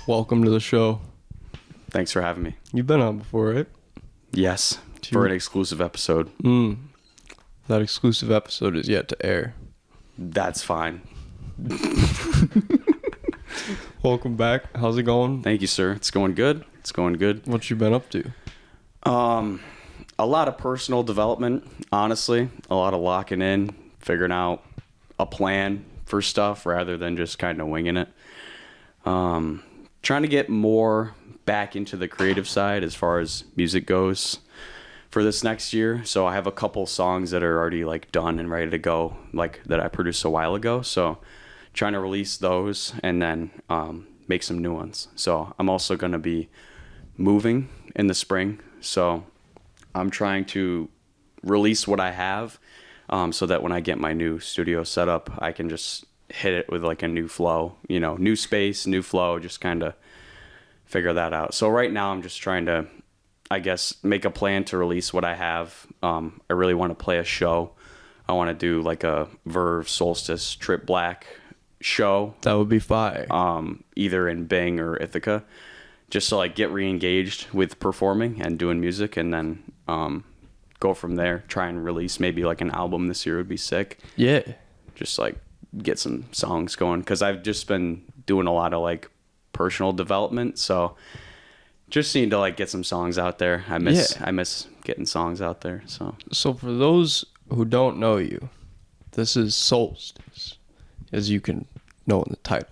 Welcome to the show. Thanks for having me. You've been on before, right? Yes, for an exclusive episode. That exclusive episode is yet to air. That's fine. Welcome back. How's it going? Thank you, sir. It's going good. It's going good. What you been up to? A lot of personal development, honestly. A lot of locking in, figuring out a plan for stuff rather than just kind of winging it. Trying to get more back into the creative side as far as music goes for this next year. So I have a couple songs that are already like done and ready to go, like that I produced a while ago. So trying to release those and then make some new ones. So I'm also going to be moving in the spring. So I'm trying to release what I have so that when I get my new studio set up, I can just hit it with like a new flow, you know, new space, new flow, just kind of figure that out. So right now I'm just trying to, I guess, make a plan to release what I have. I really want to play a show. I want to do like a Verve Solstice Trip Black show. That would be fire. Either in Bing or Ithaca, just to like get re-engaged with performing and doing music, and then go from there. Try and release maybe like an album this year would be sick. Yeah. Just like get some songs going, because I've just been doing a lot of like personal development, so just need to like get some songs out there. I miss getting songs out there. So for those who don't know you, this is Solstice, as you can know in the title.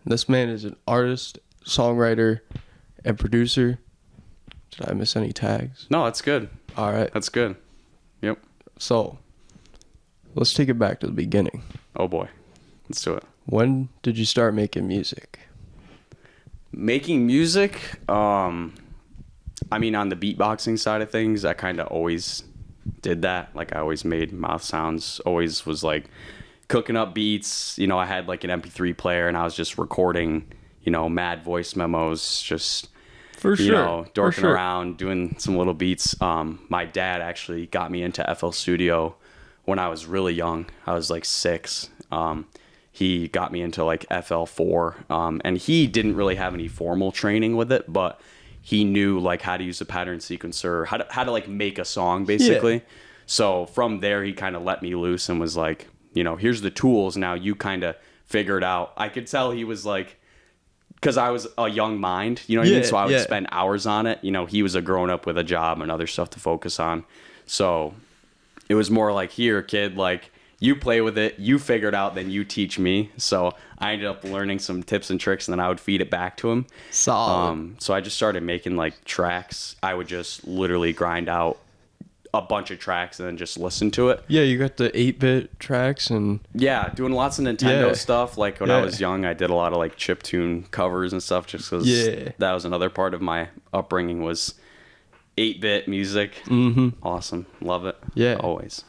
And this man is an artist, songwriter, and producer. Did I miss any tags? No, that's good. All right. That's good. Yep. So let's take it back to the beginning. Oh boy, let's do it. When did you start making music? Making music, I mean, on the beatboxing side of things, I kind of always did that. Like, I always made mouth sounds, always was like cooking up beats. You know, I had like an MP3 player and I was just recording, you know, mad voice memos, just, you know, dorking around, doing some little beats. My dad actually got me into FL Studio when I was really young. I was like 6. He got me into like FL4, and he didn't really have any formal training with it, but he knew like how to use a pattern sequencer, how to like make a song basically. Yeah. So from there, he kind of let me loose and was like, you know, here's the tools. Now you kind of figure it out. I could tell he was like, because I was a young mind, you know what I mean? So I would spend hours on it. You know, he was a grown up with a job and other stuff to focus on. So it was more like, here, kid, like, you play with it, you figure it out, then you teach me. So I ended up learning some tips and tricks, and then I would feed it back to him. Solid. So I just started making like tracks. I would just literally grind out a bunch of tracks and then just listen to it. Yeah, you got the 8-bit tracks and... Yeah, doing lots of Nintendo stuff. Like when I was young, I did a lot of like chiptune covers and stuff just because that was another part of my upbringing was 8-bit music. Mm-hmm. Awesome. Love it. Yeah. Always.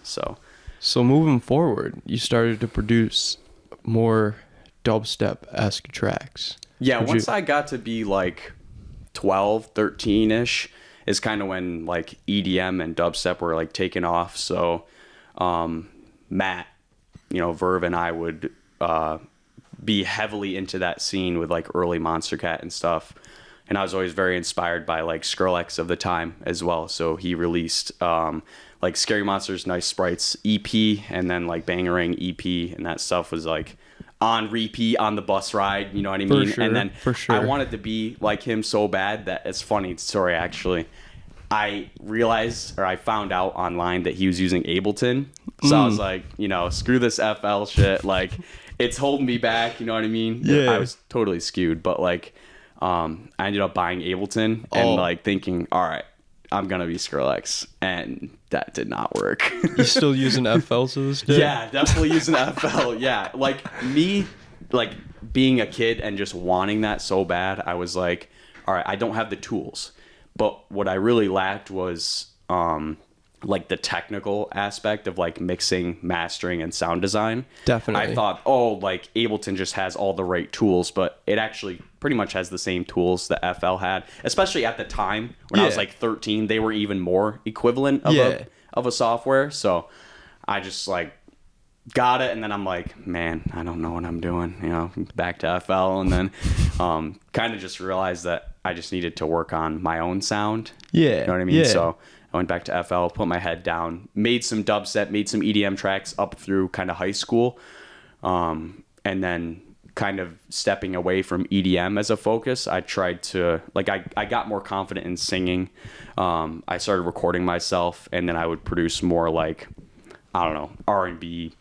So moving forward, you started to produce more dubstep-esque tracks. Yeah, once I got to be like 12, 13-ish is kind of when like EDM and dubstep were like taking off. So Matt, you know, Verve and I would be heavily into that scene with like early Monster Cat and stuff. And I was always very inspired by like Skrillex of the time as well. So he released like Scary Monsters, Nice Sprites EP, and then like Bangarang EP, and that stuff was like on repeat on the bus ride, you know what I mean? And then I wanted to be like him so bad that it's funny story actually. I realized, or I found out online that he was using Ableton. So I was like, you know, screw this FL shit. Like, it's holding me back, you know what I mean? Yeah. I was totally skewed, but like, I ended up buying Ableton and like thinking, all right, I'm going to be Skrillex. And that did not work. You still using FL to this day? Yeah, definitely using FL. Yeah. Like me, like being a kid and just wanting that so bad, I was like, all right, I don't have the tools. But what I really lacked was like the technical aspect of like mixing, mastering, and sound design. Definitely. I thought, like Ableton just has all the right tools, but it actually pretty much has the same tools that FL had, especially at the time when I was like 13. They were even more equivalent of a software. So I just like got it, and then I'm like, man, I don't know what I'm doing, you know, back to FL, and then kind of just realized that I just needed to work on my own sound. Yeah. You know what I mean? Yeah. So I went back to FL, put my head down, made some dubstep, made some EDM tracks up through kind of high school, and then kind of stepping away from EDM as a focus, I tried to, like, I got more confident in singing. I started recording myself, and then I would produce more, like, I don't know, R&B,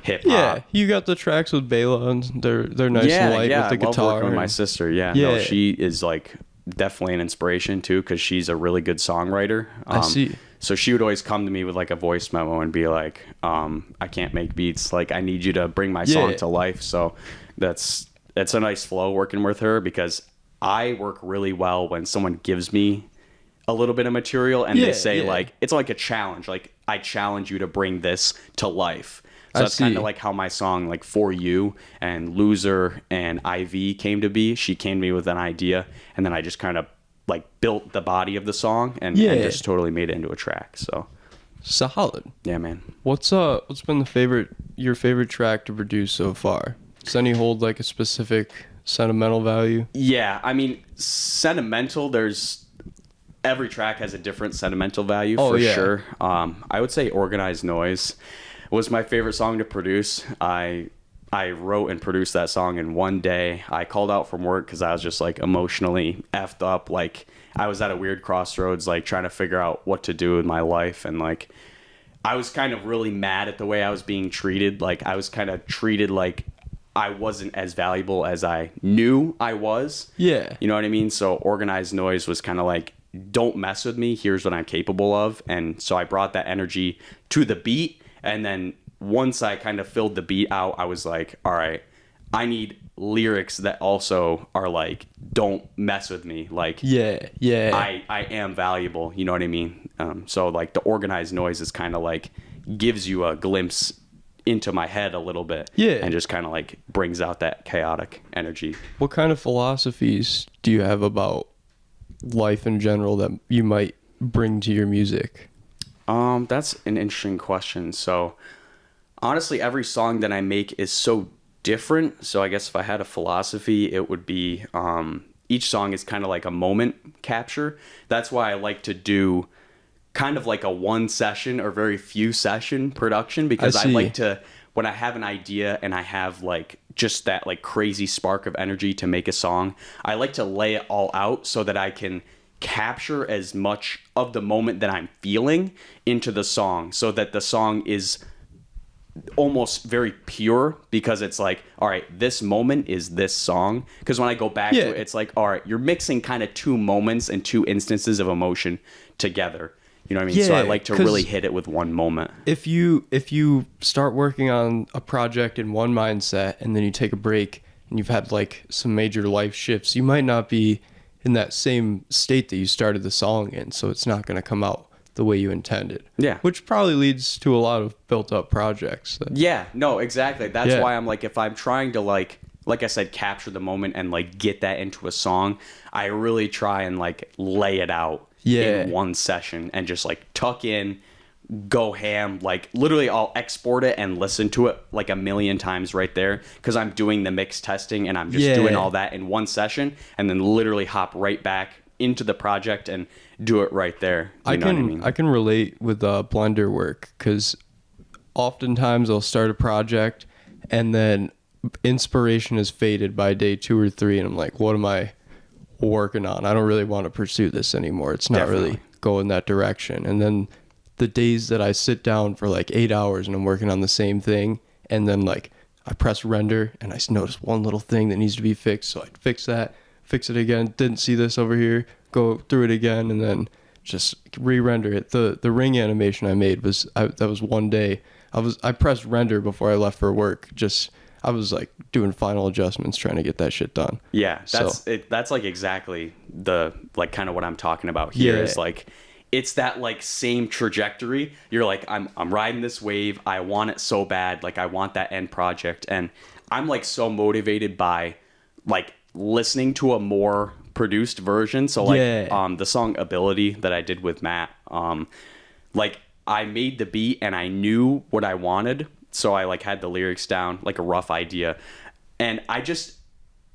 hip hop. Yeah, you got the tracks with Bela, and they're nice and light with the I love guitar. working with my sister. Yeah, Yeah. no, she is like definitely an inspiration too, because she's a really good songwriter. I see. So she would always come to me with like a voice memo and be like, I can't make beats. Like, I need you to bring my song Yeah. to life. So it's a nice flow working with her, because I work really well when someone gives me a little bit of material and Yeah, they say yeah. like, it's like a challenge. Like, I challenge you to bring this to life. So I that's kind see. of like how my song, like For You and Loser and IV came to be. She came to me with an idea, and then I just kind of like built the body of the song and just totally made it into a track. So Solid. yeah, man. What's been your favorite track to produce so far? Does any hold like a specific sentimental value? Yeah, I mean, sentimental, every track has a different sentimental value for sure. I would say Organized Noise was my favorite song to produce. I wrote and produced that song in one day. I called out from work because I was just like emotionally effed up. Like, I was at a weird crossroads, like trying to figure out what to do with my life. And like, I was kind of really mad at the way I was being treated. Like, I was kind of treated like I wasn't as valuable as I knew I was. Yeah. You know what I mean? So Organized Noise was kind of like, don't mess with me. Here's what I'm capable of. And so I brought that energy to the beat. And then once I kind of filled the beat out, I was like, all right, I need lyrics that also are like, don't mess with me. Like, Yeah. I am valuable. You know what I mean? So like the Organized Noise is kind of like gives you a glimpse into my head a little bit. Yeah. And just kind of like brings out that chaotic energy. What kind of philosophies do you have about life in general that you might bring to your music? That's an interesting question. So honestly, every song that I make is so different. So I guess if I had a philosophy, it would be each song is kind of like a moment capture. That's why I like to do kind of like a one session or very few session production, because I like to, when I have an idea and I have like just that like crazy spark of energy to make a song, I like to lay it all out so that I can capture as much of the moment that I'm feeling into the song, so that the song is almost very pure, because it's like, all right, this moment is this song. Because when I go back to it, it's like, all right, you're mixing kind of two moments and two instances of emotion together. You know what I mean? Yeah, so I like to really hit it with one moment. If you start working on a project in one mindset and then you take a break and you've had like some major life shifts, you might not be in that same state that you started the song in, so it's not going to come out the way you intended. Yeah. Which probably leads to a lot of built up projects. Yeah, no, exactly. That's why I'm like, if I'm trying to like I said, capture the moment and like get that into a song, I really try and like lay it out in one session and just like tuck in, go ham. Like literally I'll export it and listen to it like a million times right there, because I'm doing the mix testing and I'm just doing all that in one session, and then literally hop right back into the project and do it right there. You know what I mean? I can relate with Blender work, because oftentimes I'll start a project and then inspiration is faded by day 2 or 3, and I'm like, what am I working on? I don't really want to pursue this anymore. It's not really going that direction. And then the days that I sit down for like 8 hours and I'm working on the same thing, and then like I press render and I notice one little thing that needs to be fixed, so I fix that, fix it again, didn't see this over here, go through it again, and then just re-render it. The ring animation I made was that was one day. I pressed render before I left for work. I was like doing final adjustments trying to get that shit done. Yeah, that's like exactly the like kind of what I'm talking about here. Is like, it's that like same trajectory. You're like, I'm riding this wave. I want it so bad. Like I want that end project, and I'm like so motivated by like listening to a more produced version. So like the song Ability that I did with Matt, like I made the beat and I knew what I wanted, So I like had the lyrics down, like a rough idea. And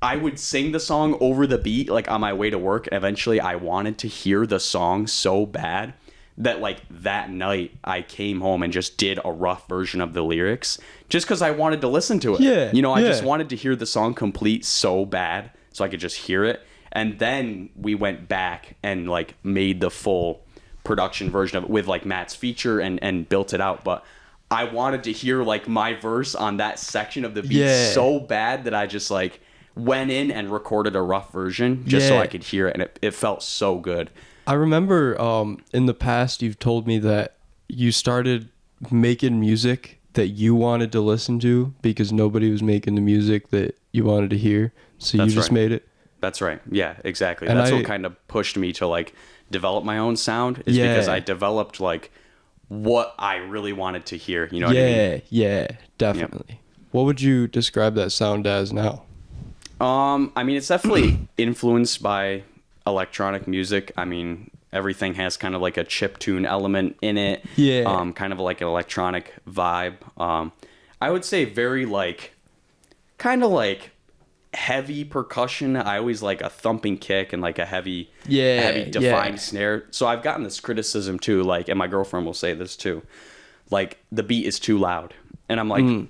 I would sing the song over the beat, like on my way to work. Eventually I wanted to hear the song so bad that like that night I came home and just did a rough version of the lyrics just because I wanted to listen to it. Yeah. You know, I just wanted to hear the song complete so bad so I could just hear it. And then we went back and like made the full production version of it with like Matt's feature and built it out. But I wanted to hear like my verse on that section of the beat so bad that I just like went in and recorded a rough version just so I could hear it, and it felt so good. I remember in the past you've told me that you started making music that you wanted to listen to because nobody was making the music that you wanted to hear, so you just made it. That's right. Yeah, exactly. And that's what kind of pushed me to like develop my own sound, is because I developed like what I really wanted to hear. You know what I mean? Yeah, definitely. Yep. What would you describe that sound as now? I mean, it's definitely influenced by electronic music. I mean, everything has kind of like a chiptune element in it. Yeah. Kind of like an electronic vibe. I would say very like, kind of like heavy percussion. I always like a thumping kick and like a heavy defined snare. So I've gotten this criticism too, like, and my girlfriend will say this too, like the beat is too loud. And I'm like,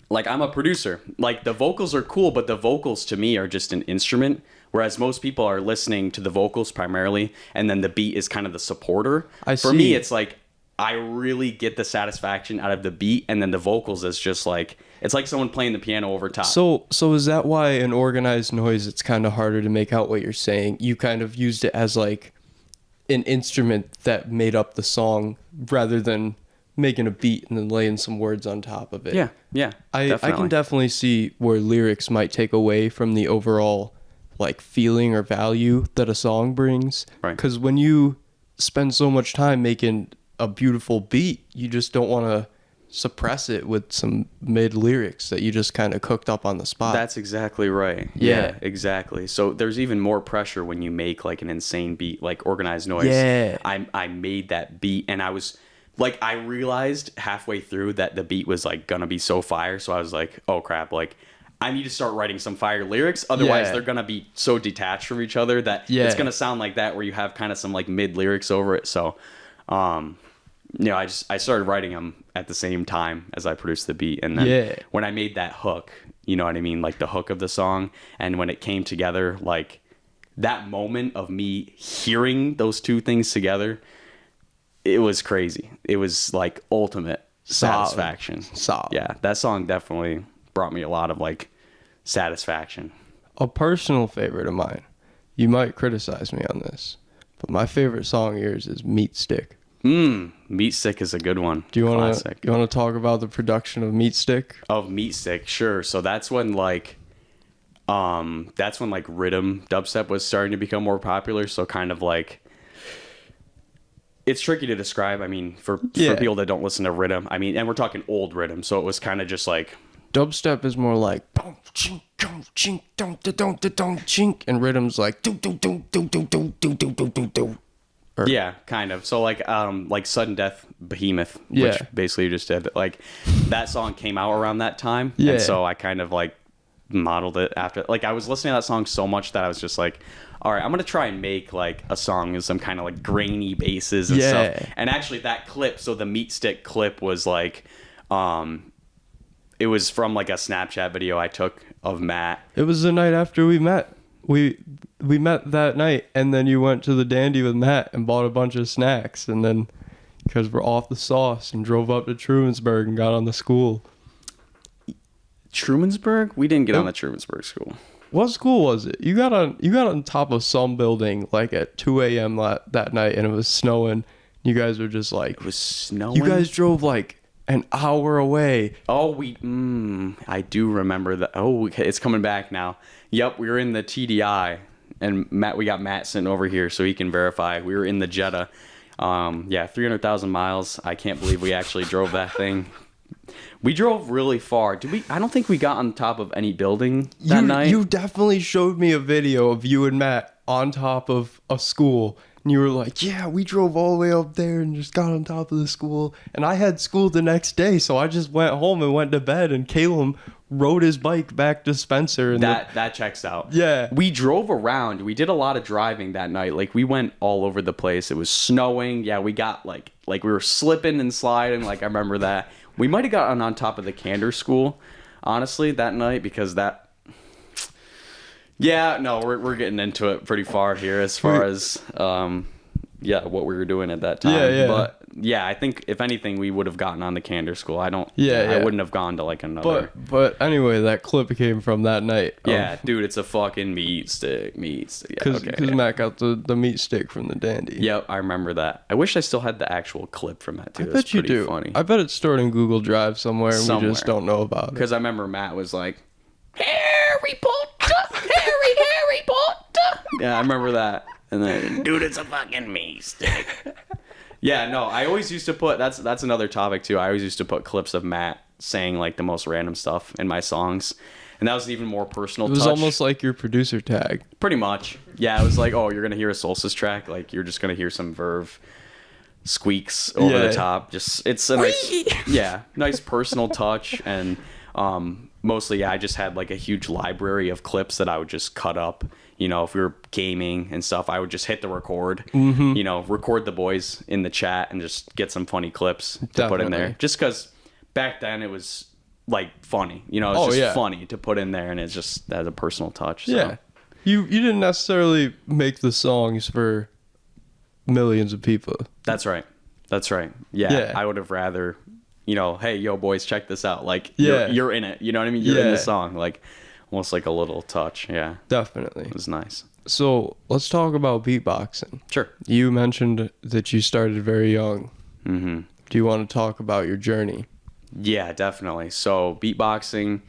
like, I'm a producer. Like, the vocals are cool, but the vocals to me are just an instrument. Whereas most people are listening to the vocals primarily, and then the beat is kind of the supporter. For me, it's like, I really get the satisfaction out of the beat, and then the vocals is just like, it's like someone playing the piano over top. So is that why in organized noise, it's kind of harder to make out what you're saying? You kind of used it as like an instrument that made up the song rather than making a beat and then laying some words on top of it. Yeah. I can definitely see where lyrics might take away from the overall like feeling or value that a song brings. Right. Because when you spend so much time making a beautiful beat, you just don't want to suppress it with some mid lyrics that you just kind of cooked up on the spot. That's exactly right. Yeah, exactly. So there's even more pressure when you make like an insane beat, like Organized Noise. Yeah. I made that beat, and I was like, I realized halfway through that the beat was like gonna be so fire. So I was like, oh crap, like I need to start writing some fire lyrics. Otherwise they're gonna be so detached from each other that it's gonna sound like that, where you have kind of some like mid lyrics over it. So, you know, I started writing them at the same time as I produced the beat. And then when I made that hook, you know what I mean? Like the hook of the song. And when it came together, like that moment of me hearing those two things together, it was crazy. It was like ultimate satisfaction. Solid. Yeah, that song definitely brought me a lot of like satisfaction. A personal favorite of mine, you might criticize me on this, but my favorite song of yours is Meat Stick. Meat Stick is a good one. Do you want to talk about the production of Meat Stick? Of Meat Stick, sure. So that's when like rhythm dubstep was starting to become more popular. So kind of like, it's tricky to describe. I mean, for people that don't listen to rhythm, I mean, and we're talking old rhythm, so it was kind of just like, dubstep is more like chink, chink, chink, and rhythm's like do do do do do do do do do do do. Yeah, kind of. So like Sudden Death Behemoth, which basically you just did. Like that song came out around that time, and so I kind of like modeled it after. Like I was listening to that song so much that I was just like, all right, I'm gonna try and make like a song with some kind of like grainy basses and stuff. And actually, that clip, so the Meat Stick clip was like, it was from like a Snapchat video I took of Matt. It was the night after we met. We met that night, and then you went to the Dandy with Matt and bought a bunch of snacks, and then because we're off the sauce and drove up to Trumansburg and got on the school. Trumansburg? We didn't get on the Trumansburg school. What school was it? You got on top of some building like at 2 a.m. that night, and it was snowing. You guys were just like, it was snowing. You guys drove like an hour away. Oh, I do remember that. Oh, it's coming back now. Yep, we were in the TDI, and we got Matt sitting over here so he can verify. We were in the Jetta. 300,000 miles. I can't believe we actually drove that thing. We drove really far. Did we? I don't think we got on top of any building that night. You definitely showed me a video of you and Matt on top of a school. And you were like, yeah, we drove all the way up there and just got on top of the school. And I had school the next day, so I just went home and went to bed. And Caleb rode his bike back to Spencer. And that checks out. Yeah. We drove around. We did a lot of driving that night. Like, we went all over the place. It was snowing. Yeah, we got, like we were slipping and sliding. Like, I remember that. We might have gotten on top of the Candor School, honestly, that night, because that... Yeah, no, we're getting into it pretty far here as far as what we were doing at that time. Yeah. But yeah, I think if anything, we would have gotten on the Candor School. I wouldn't have gone to like another. But anyway, that clip came from that night. Yeah, dude, it's a fucking meat stick. Yeah, Because Matt got the meat stick from the Dandy. Yep, I remember that. I wish I still had the actual clip from that too. I bet you do. Funny. I bet it's stored in Google Drive somewhere, and we just don't know about it. Because I remember Matt was like, Harry Potter, Harry Potter. Yeah, I remember that. And then, dude, it's a fucking meat stick. Yeah, no, I always used to put, that's another topic too. I always used to put clips of Matt saying like the most random stuff in my songs. And that was even more personal touch. It was almost like your producer tag. Pretty much. Yeah, it was like, oh, you're going to hear a Solstice track. Like, you're just going to hear some Verve squeaks over the top. Just, it's a nice personal touch. And mostly, I just had like a huge library of clips that I would just cut up. You know, if we were gaming and stuff, I would just hit the record, you know, record the boys in the chat and just get some funny clips to put in there. Just because back then it was like funny, you know, it's just funny to put in there, and it's just as a personal touch. So. Yeah. You didn't necessarily make the songs for millions of people. That's right. Yeah. I would have rather, you know, hey, yo, boys, check this out. Like, you're in it. You know what I mean? You're in the song. Like, almost like a little touch. Yeah. Definitely. It was nice. So let's talk about beatboxing. Sure. You mentioned that you started very young. Mm-hmm. Do you want to talk about your journey? Yeah, definitely. So beatboxing,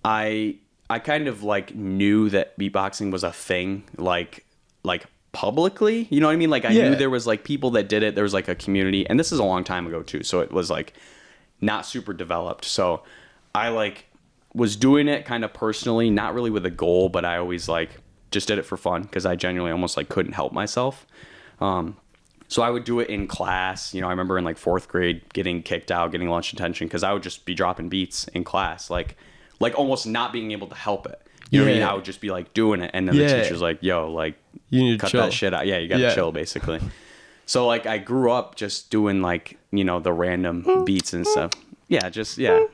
I kind of like knew that beatboxing was a thing, like publicly, you know what I mean? Like I knew there was like people that did it. There was like a community, and this is a long time ago too. So it was like not super developed. So I like was doing it kind of personally, not really with a goal, but I always like just did it for fun because I genuinely almost like couldn't help myself. So I would do it in class. You know, I remember in like 4th grade getting kicked out, getting lunch detention because I would just be dropping beats in class, like almost not being able to help it. You know what I mean? I would just be like doing it, and then the teacher's like, "Yo, like you need to cut chill. that shit out. Yeah, you got to chill, basically." So like I grew up just doing like, you know, the random beats and stuff. Yeah, just yeah,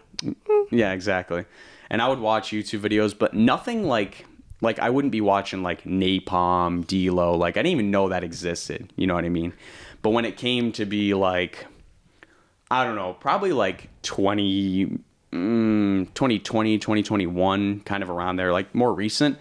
exactly. And I would watch YouTube videos, but nothing like I wouldn't be watching like Napalm, D-Lo. Like I didn't even know that existed. You know what I mean? But when it came to be like, I don't know, probably like 2020, 2021, kind of around there, like more recent,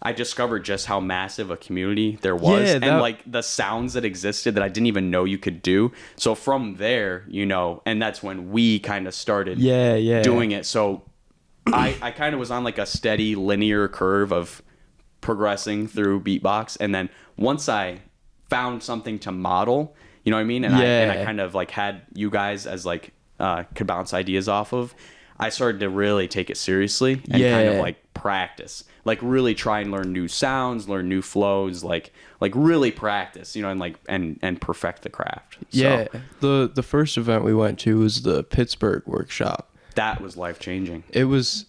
I discovered just how massive a community there was, and like the sounds that existed that I didn't even know you could do. So from there, you know, and that's when we kind of started doing it. So I kind of was on like a steady linear curve of progressing through beatbox, and then once I found something to model, you know what I mean, and I kind of like had you guys as like could bounce ideas off of, I started to really take it seriously and kind of like practice, like really try and learn new sounds, learn new flows, like really practice, you know, and like and perfect the craft. Yeah. So, the first event we went to was the Pittsburgh workshop. That was life-changing. It was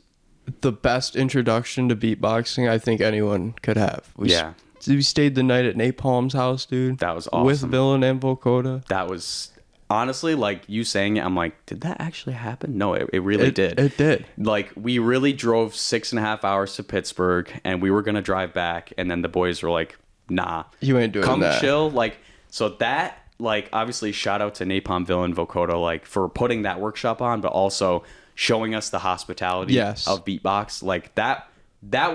the best introduction to beatboxing I think anyone could have. We stayed the night at Napalm's house, dude. That was awesome. With Villain and Vocoda. That was, honestly, like you saying it, I'm like, did that actually happen? No, it really did. It did. Like, we really drove 6.5 hours to Pittsburgh, and we were going to drive back, and then the boys were like, nah. You ain't doing that. Come chill. Like, so that... Like, obviously, shout out to Napalm, Villain, Vocoda, like, for putting that workshop on, but also showing us the hospitality of beatbox. Like, that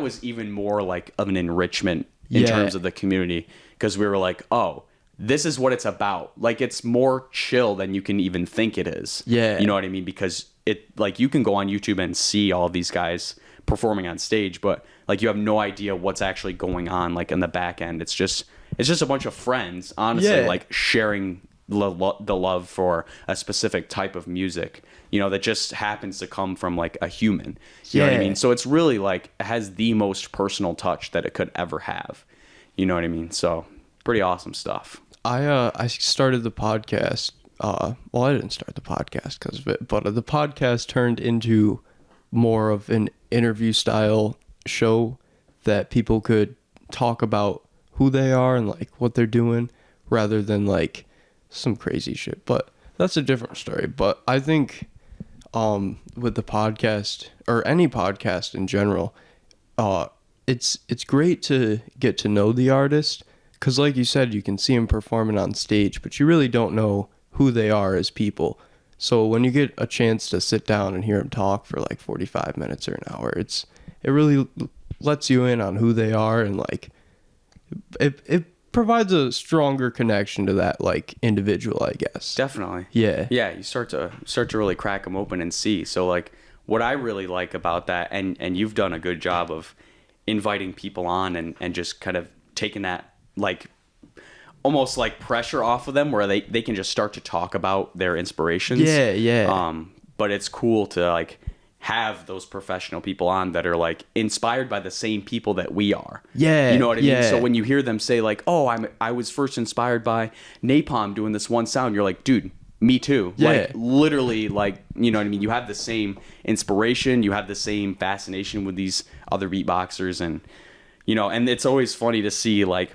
was even more, like, of an enrichment in terms of the community, because we were like, oh, this is what it's about. Like, it's more chill than you can even think it is. Yeah. You know what I mean? Because it, like, you can go on YouTube and see all these guys performing on stage, but, like, you have no idea what's actually going on, like, in the back end. It's just a bunch of friends, honestly, like sharing the love for a specific type of music, you know, that just happens to come from like a human. You know what I mean? So it's really like, it has the most personal touch that it could ever have. You know what I mean? So pretty awesome stuff. I started the podcast. Well, I didn't start the podcast because of it, but the podcast turned into more of an interview style show that people could talk about who they are and like what they're doing rather than like some crazy shit. But that's a different story. But I think with the podcast or any podcast in general, it's great to get to know the artist because like you said, you can see them performing on stage, but you really don't know who they are as people. So when you get a chance to sit down and hear them talk for like 45 minutes or an hour, it really lets you in on who they are, and like it provides a stronger connection to that like individual, I guess. Definitely. Yeah. Yeah, you start to really crack them open and see. So like what I really like about that, and you've done a good job of inviting people on and just kind of taking that like almost like pressure off of them where they can just start to talk about their inspirations. Yeah. But it's cool to like have those professional people on that are like inspired by the same people that we are. Yeah. You know what I mean? Yeah. So when you hear them say like, "Oh, I was first inspired by Napalm doing this one sound," you're like, "Dude, me too." Yeah. Like literally, like, you know what I mean? You have the same inspiration, you have the same fascination with these other beatboxers, and you know, and it's always funny to see like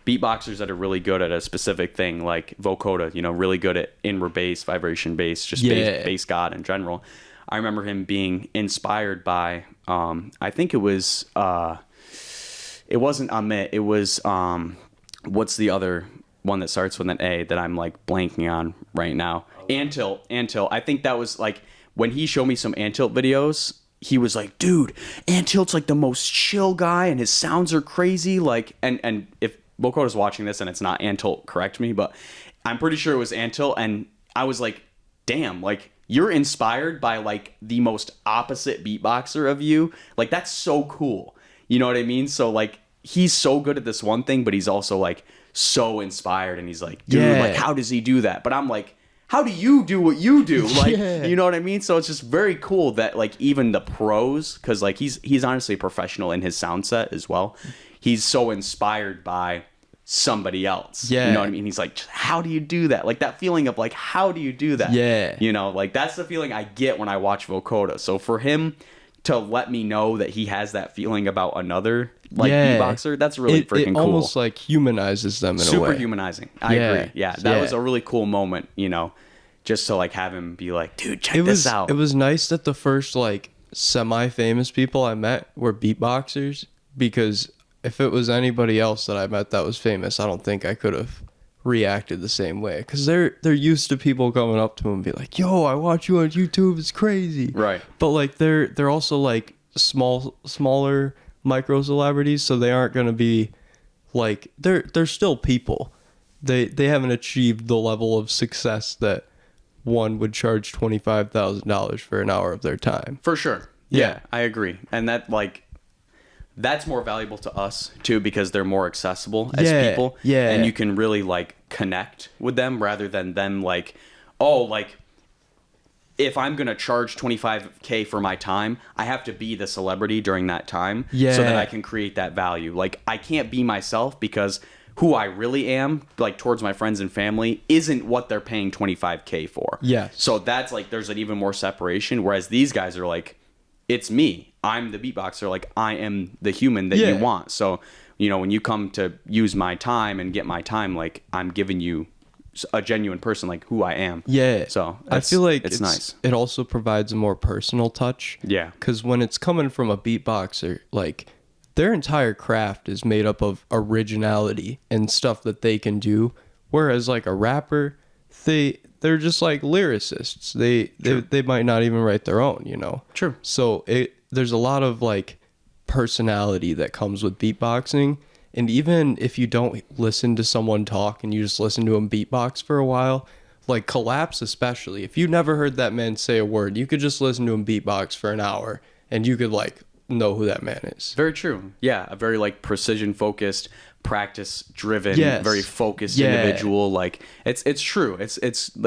beatboxers that are really good at a specific thing, like Vocoder, you know, really good at inward bass, vibration bass, just bass god in general. I remember him being inspired by, I think it was, it wasn't Amit, it was, what's the other one that starts with an A that I'm like blanking on right now? Antilt. I think that was like, when he showed me some Antilt videos, he was like, "Dude, Antilt's like the most chill guy and his sounds are crazy." Like, and if Vocoder's watching this and it's not Antilt, correct me, but I'm pretty sure it was Antilt, and I was like, damn, like, you're inspired by like the most opposite beatboxer of you. Like, that's so cool. You know what I mean? So like, he's so good at this one thing, but he's also like so inspired, and he's like, dude, like, how does he do that? But I'm like, how do you do what you do? Like, you know what I mean? So it's just very cool that like even the pros, because like he's honestly a professional in his sound set as well. He's so inspired by somebody else. Yeah. You know what I mean? He's like, how do you do that? Like that feeling of like, how do you do that? Yeah. You know, like that's the feeling I get when I watch Vocoder. So for him to let me know that he has that feeling about another like beatboxer, that's really freaking cool. It almost like humanizes them in a way. Super humanizing. I agree. Yeah, that was a really cool moment, you know, just to like have him be like, dude, check this out. It was nice that the first like semi-famous people I met were beatboxers, because if it was anybody else that I met that was famous, I don't think I could have reacted the same way, because they're used to people coming up to them and be like, "Yo, I watch you on YouTube, it's crazy." Right. But like they're also like smaller micro celebrities, so they aren't going to be like, they're still people. They haven't achieved the level of success that one would charge $25,000 for an hour of their time. For sure. Yeah, I agree. And that like that's more valuable to us too, because they're more accessible as people. Yeah. And you can really like connect with them rather than them like, oh, like if I'm going to charge $25K for my time, I have to be the celebrity during that time so that I can create that value. Like I can't be myself because who I really am, like towards my friends and family, isn't what they're paying $25K for. Yeah. So that's like, there's an even more separation. Whereas these guys are like, it's me. I'm the beatboxer. Like I am the human that you want. So, you know, when you come to use my time and get my time, like I'm giving you a genuine person, like who I am. Yeah. So I feel like it's nice. It also provides a more personal touch. Yeah. Because when it's coming from a beatboxer, like their entire craft is made up of originality and stuff that they can do. Whereas like a rapper, they're just like lyricists. They might not even write their own, you know? True. So there's a lot of like personality that comes with beatboxing. And even if you don't listen to someone talk and you just listen to them beatbox for a while, like Collapse especially, if you never heard that man say a word, you could just listen to him beatbox for an hour and you could like know who that man is. Very true. Yeah, a very like precision focused, practice driven, very focused individual. Like it's true. It's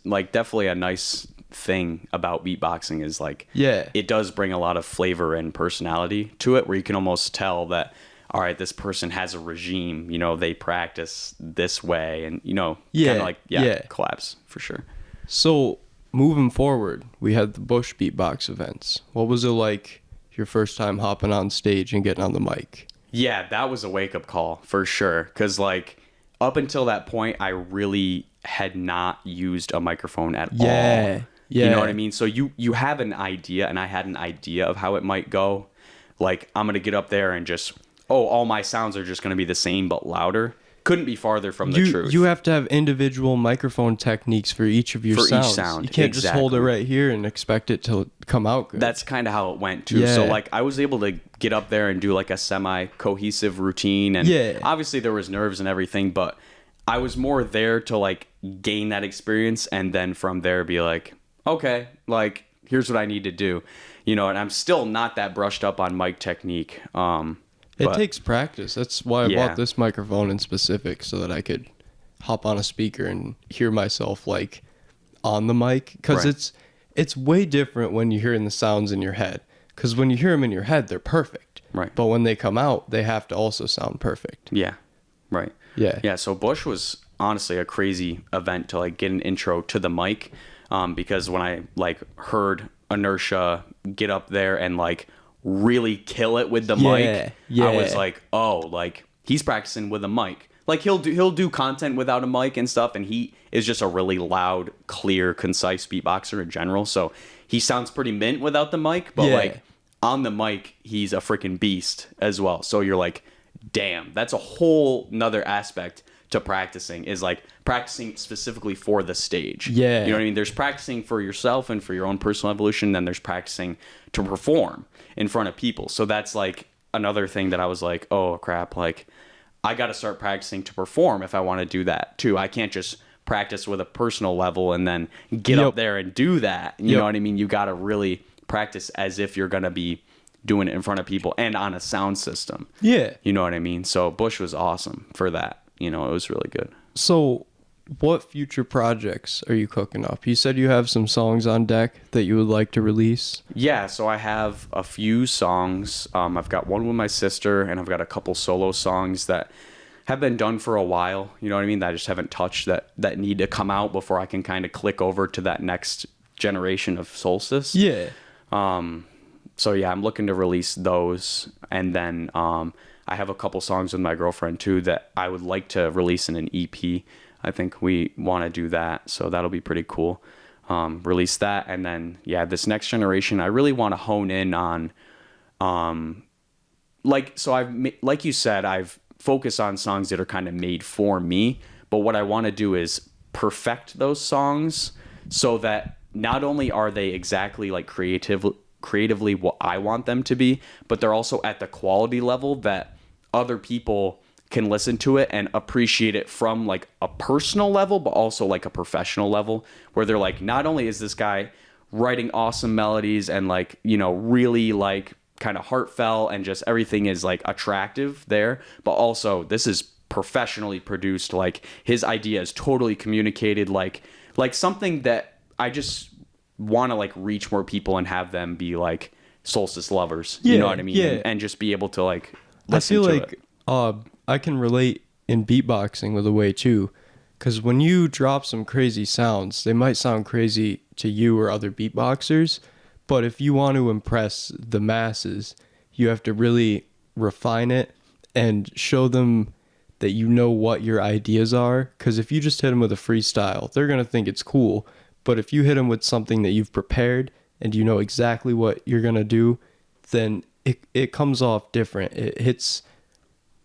like definitely a nice thing about beatboxing is like it does bring a lot of flavor and personality to it, where you can almost tell that, all right, this person has a regime, they practice this way, and Yeah, kind of like yeah. collabs for sure. So moving forward, we had the Bush beatbox events. What was it like your first time hopping on stage and getting on the mic? Yeah, that was a wake up call for sure. Because like up until that point, I really had not used a microphone at all. Yeah. You know what I mean? So you have an idea, and I had an idea of how it might go. Like, I'm gonna get up there and just, all my sounds are just gonna be the same but louder. Couldn't be farther from the truth. You have to have individual microphone techniques for each of your For sounds. each sound, You can't just hold it right here and expect it to come out good. That's kind of how it went too. Yeah. So like I was able to get up there and do like a semi-cohesive routine, and obviously there was nerves and everything, but I was more there to like gain that experience, and then from there be like, okay, like here's what I need to do, and I'm still not that brushed up on mic technique. It takes practice. That's why I bought this microphone in specific, so that I could hop on a speaker and hear myself like on the mic, because it's way different when you're hearing the sounds in your head, because when you hear them in your head they're perfect, right, but when they come out they have to also sound perfect. Yeah, so Bush was honestly a crazy event to like get an intro to the mic, because when I like heard Inertia get up there and like really kill it with the mic, I was like, oh, like he's practicing with a mic. Like he'll do content without a mic and stuff, and he is just a really loud, clear, concise beatboxer in general. So he sounds pretty mint without the mic, but like on the mic, he's a freaking beast as well. So you're like, damn, that's a whole nother aspect to practicing, is like practicing specifically for the stage. Yeah. You know what I mean? There's practicing for yourself and for your own personal evolution, then there's practicing to perform in front of people. So that's like another thing that I was like, oh crap, like I got to start practicing to perform if I want to do that too. I can't just practice with a personal level and then get up there and do that. You know what I mean? You got to really practice as if you're going to be doing it in front of people and on a sound system. Yeah. You know what I mean? So Bush was awesome for that. It was really good. So what future projects are you cooking up? You said you have some songs on deck that you would like to release. Yeah, so I have a few songs. I've got one with my sister, and I've got a couple solo songs that have been done for a while. You know what I mean? That I just haven't touched, that need to come out before I can kind of click over to that next generation of Solstice. Yeah. So yeah, I'm looking to release those, and then I have a couple songs with my girlfriend too that I would like to release in an EP. I think we want to do that, so that'll be pretty cool. Release that, and then this next generation, I really want to hone in on, like you said, I've focused on songs that are kind of made for me, but what I want to do is perfect those songs so that not only are they exactly like creatively what I want them to be, but they're also at the quality level that other people can listen to it and appreciate it from like a personal level, but also like a professional level, where they're like, not only is this guy writing awesome melodies and like, really like kind of heartfelt and just everything is like attractive there, but also this is professionally produced. Like his idea is totally communicated, like something that I just want to like reach more people and have them be like Solstice lovers. You know what I mean? Yeah. And just be able to like listen I feel to like it. I can relate in beatboxing with a way too, because when you drop some crazy sounds, they might sound crazy to you or other beatboxers, but if you want to impress the masses, you have to really refine it and show them that you know what your ideas are, because if you just hit them with a freestyle, they're going to think it's cool, but if you hit them with something that you've prepared and you know exactly what you're going to do, then it comes off different.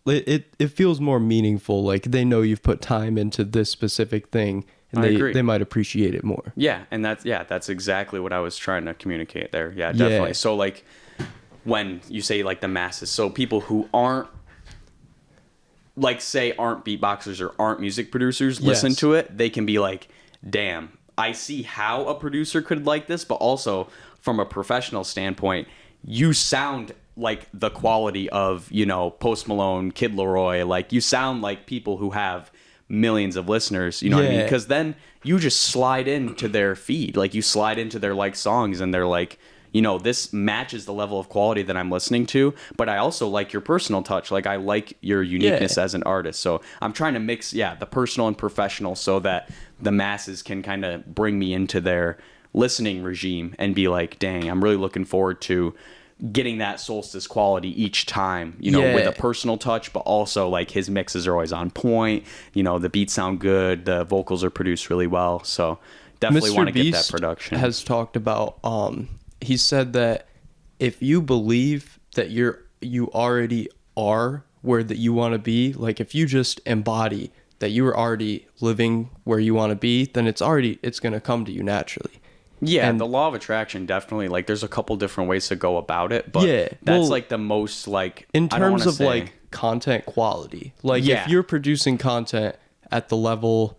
It feels more meaningful. Like they know you've put time into this specific thing, and they might appreciate it more. Yeah, and that's exactly what I was trying to communicate there. Yeah, definitely. Yeah. So like when you say like the masses, so people who aren't like say aren't beatboxers or aren't music producers listen to it, they can be like, damn, I see how a producer could like this, but also from a professional standpoint, you sound like the quality of, Post Malone, Kid Laroi. Like you sound like people who have millions of listeners, you know what I mean? Because then you just slide into their feed, like you slide into their like songs and they're like, you know, this matches the level of quality that I'm listening to, but I also like your personal touch. Like, I like your uniqueness as an artist. So I'm trying to mix, the personal and professional so that the masses can kind of bring me into their listening regime and be like, dang, I'm really looking forward to getting that Solstice quality each time, you know, with a personal touch, but also like his mixes are always on point. You know, the beats sound good, the vocals are produced really well. So definitely want to get that production. Has talked about, he said that if you believe that you already are where that you want to be, like if you just embody that you are already living where you want to be, then it's going to come to you naturally. Yeah, and the law of attraction, definitely. Like, there's a couple different ways to go about it, but that's like the most, like, in terms of like content quality. Like, if you're producing content at the level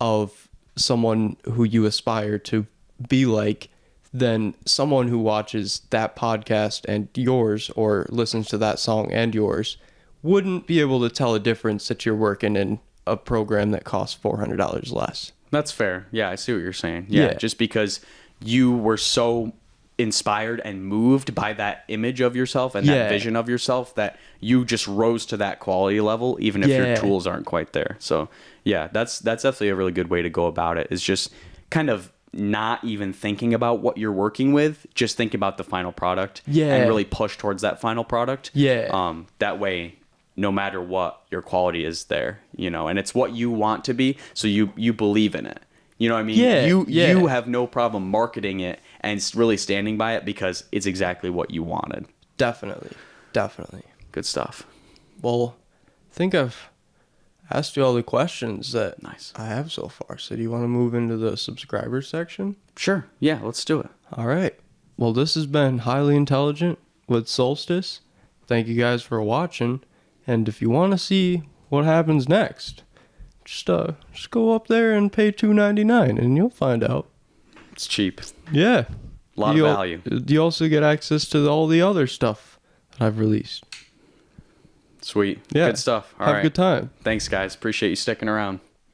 of someone who you aspire to be like, then someone who watches that podcast and yours, or listens to that song and yours, wouldn't be able to tell a difference that you're working in a program that costs $400 less. That's fair. Yeah, I see what you're saying. Yeah, just because you were so inspired and moved by that image of yourself and that vision of yourself that you just rose to that quality level, even if your tools aren't quite there. So yeah, that's definitely a really good way to go about it, is just kind of not even thinking about what you're working with, just think about the final product and really push towards that final product. That way, no matter what, your quality is there, you know, and it's what you want to be. So you believe in it. You know what I mean? You have no problem marketing it and really standing by it because it's exactly what you wanted. Definitely. Good stuff. Well, I think I've asked you all the questions that I have so far. So do you want to move into the subscriber section? Sure. Yeah, let's do it. All right. Well, this has been Highly Intelligent with Solstice. Thank you guys for watching. And if you want to see what happens next, just go up there and pay $2.99 and you'll find out. It's cheap. Yeah. A lot of value. You also get access to all the other stuff that I've released. Sweet. Yeah. Good stuff. All right. Have a good time. Thanks, guys. Appreciate you sticking around.